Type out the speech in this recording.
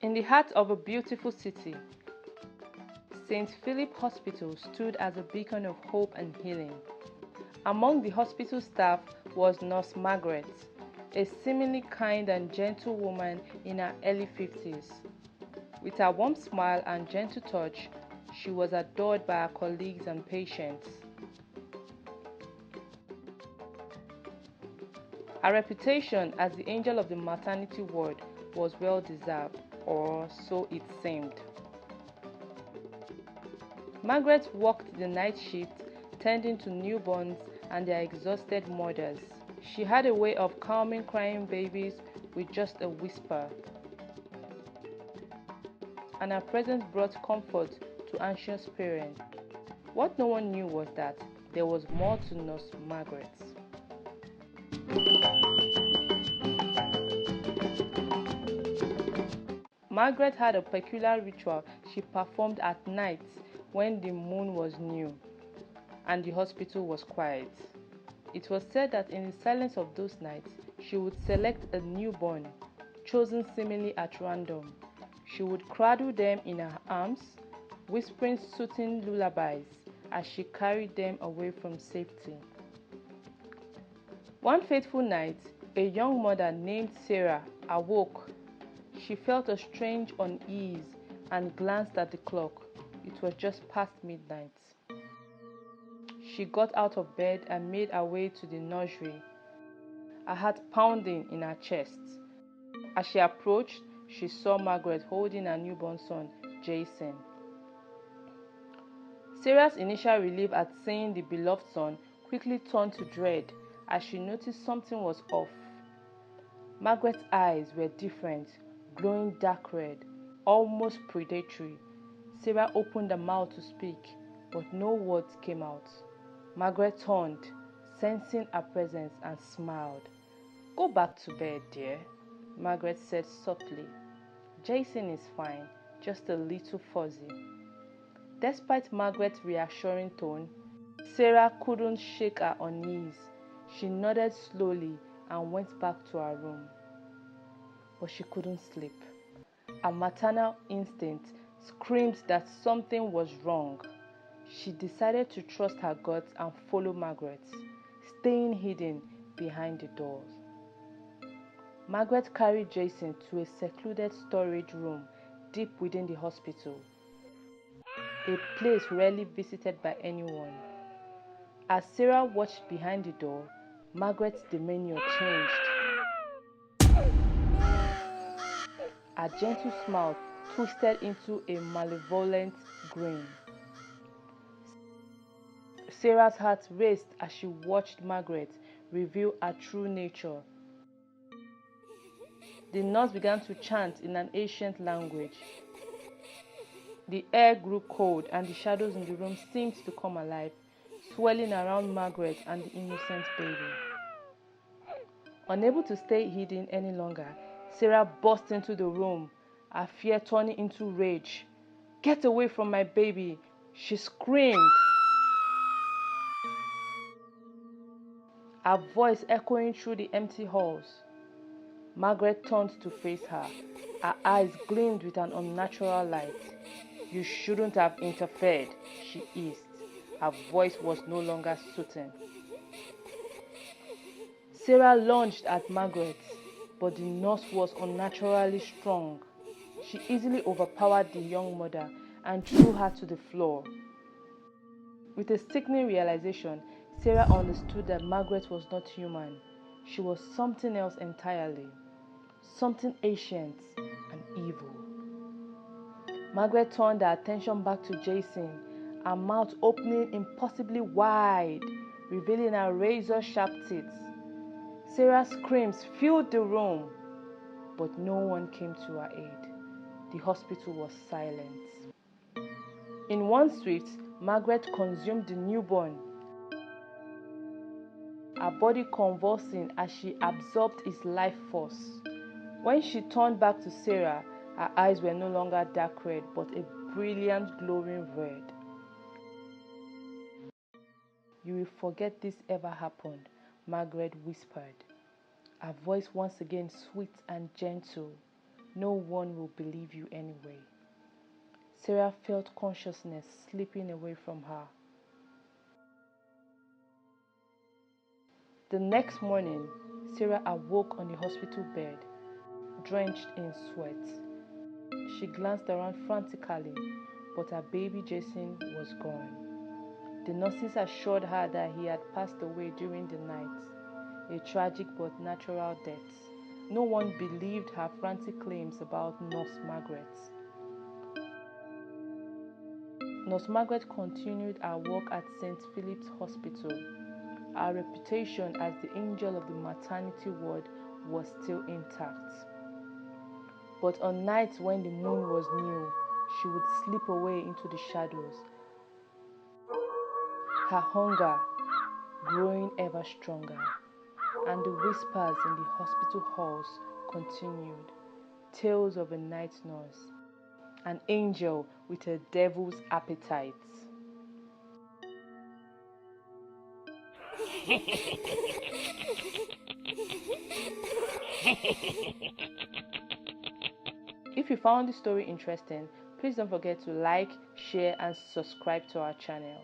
In the heart of a beautiful city, St. Philip Hospital stood as a beacon of hope and healing. Among the hospital staff was Nurse Margaret, a seemingly kind and gentle woman in her early 50s. With her warm smile and gentle touch, she was adored by her colleagues and patients. Her reputation as the angel of the maternity ward was well deserved, or so it seemed. Margaret worked the night shift, tending to newborns and their exhausted mothers. She had a way of calming crying babies with just a whisper, and her presence brought comfort to anxious parents. What no one knew was that there was more to Nurse Margaret. Margaret had a peculiar ritual she performed at night when the moon was new and the hospital was quiet. It was said that in the silence of those nights, she would select a newborn, chosen seemingly at random. She would cradle them in her arms, whispering soothing lullabies as she carried them away from safety. One fateful night, a young mother named Sarah awoke. She felt a strange unease and glanced at the clock. It was just past midnight. She got out of bed and made her way to the nursery, her heart pounding in her chest. As she approached, she saw Margaret holding her newborn son, Jason. Sarah's initial relief at seeing the beloved son quickly turned to dread as she noticed something was off. Margaret's eyes were different, glowing dark red, almost predatory. Sarah opened her mouth to speak, but no words came out. Margaret turned, sensing her presence, and smiled. "Go back to bed, dear," Margaret said softly. "Jason is fine, just a little fuzzy." Despite Margaret's reassuring tone, Sarah couldn't shake her unease. She nodded slowly and went back to her room. But she couldn't sleep. Her maternal instinct screamed that something was wrong. She decided to trust her gut and follow Margaret, staying hidden behind the doors. Margaret carried Jason to a secluded storage room deep within the hospital, a place rarely visited by anyone. As Sarah watched behind the door, Margaret's demeanor changed. Her gentle smile twisted into a malevolent grin. Sarah's heart raced as she watched Margaret reveal her true nature. The nurse began to chant in an ancient language. The air grew cold and the shadows in the room seemed to come alive, swirling around Margaret and the innocent baby. Unable to stay hidden any longer, Sarah burst into the room, her fear turning into rage. "Get away from my baby!" she screamed, her voice echoing through the empty halls. Margaret turned to face her. Her eyes gleamed with an unnatural light. "You shouldn't have interfered," she hissed. Her voice was no longer soothing. Sarah lunged at Margaret, but the nurse was unnaturally strong. She easily overpowered the young mother and threw her to the floor. With a sickening realization, Sarah understood that Margaret was not human. She was something else entirely, something ancient and evil. Margaret turned her attention back to Jason, her mouth opening impossibly wide, revealing her razor-sharp teeth. Sarah's screams filled the room, but no one came to her aid. The hospital was silent. In one swift, Margaret consumed the newborn, her body convulsing as she absorbed its life force. When she turned back to Sarah, her eyes were no longer dark red, but a brilliant glowing red. "You will forget this ever happened," Margaret whispered, her voice once again sweet and gentle. No one will believe you anyway. Sarah felt consciousness slipping away from her. The next morning, Sarah awoke on the hospital bed, drenched in sweat. She glanced around frantically, but her baby Jason was gone. The nurses assured her that he had passed away during the night, a tragic but natural death. No one believed her frantic claims about Nurse Margaret. Nurse Margaret continued her work at St. Philip's Hospital. Her reputation as the angel of the maternity ward was still intact. But on nights when the moon was new, she would slip away into the shadows, her hunger growing ever stronger, and the whispers in the hospital halls continued. Tales of a night nurse, an angel with a devil's appetite. If you found this story interesting, please don't forget to like, share, and subscribe to our channel.